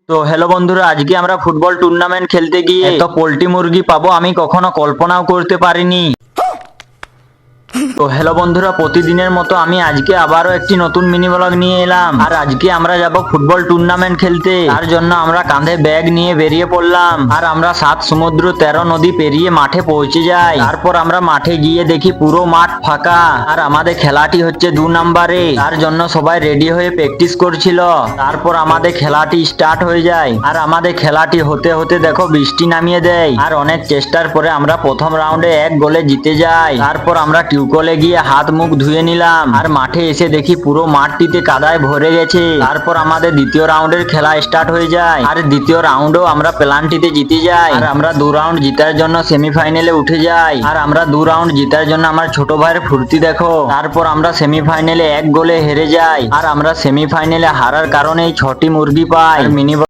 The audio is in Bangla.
তো হ্যালো বন্ধুরা, আজকে আমরা ফুটবল টুর্নামেন্ট খেলতে গিয়ে এত পোল্ট্রি মুরগি পাবো আমি কখনো কল্পনাও করতে পারিনি। তো হ্যালো বন্ধুরা, প্রতিদিনের মতো আমি আজকে আবারও একটি নতুন মিনি ব্লগ নিয়ে এলাম। আর আজকে আমরা যাব ফুটবল টুর্নামেন্ট খেলতে। তার জন্য আমরা কাঁধে ব্যাগ নিয়ে বেরিয়ে পড়লাম। আর আমরা 7 সমুদ্র 13 নদী পেরিয়ে মাঠে পৌঁছে যাই। তারপর আমরা মাঠে গিয়ে দেখি পুরো মাঠ ফাঁকা। আর আমাদের খেলাটি হচ্ছে 2 নম্বরে। তার জন্য সবাই রেডি হয়ে প্র্যাকটিস করছিল। তারপর আমাদের খেলাটি স্টার্ট হয়ে যায়। আর আমাদের খেলাটি হতে হতে দেখো বৃষ্টি নামিয়ে দেয়। আর অনেক চেষ্টার পরে আমরা প্রথম রাউন্ডে 1 গোলে জিতে যাই। তারপর আমরা টিউবওয়েলে গিয়ে হাত মুখ ধুয়ে নিলাম। আর মাঠে এসে দেখি পুরো মাঠটিতে কাদায় ভরে গেছে। তারপর আমাদের দ্বিতীয় রাউন্ডের খেলা স্টার্ট হয়ে যায়। আর দ্বিতীয় রাউন্ডও আমরা পেনাল্টিতে জিতে যাই। আর আমরা 2 রাউন্ড জেতার জন্য সেমিফাইনালে উঠে যাই। আর আমরা 2 রাউন্ড জেতার জন্য আমার ছোট ভাইয়ের ফুর্তি দেখো। তারপর আমরা সেমিফাইনালে 1 গোলে হেরে যাই। আর আমরা সেমিফাইনালে হারার কারণে 6টি মুরগি পাই। মিনি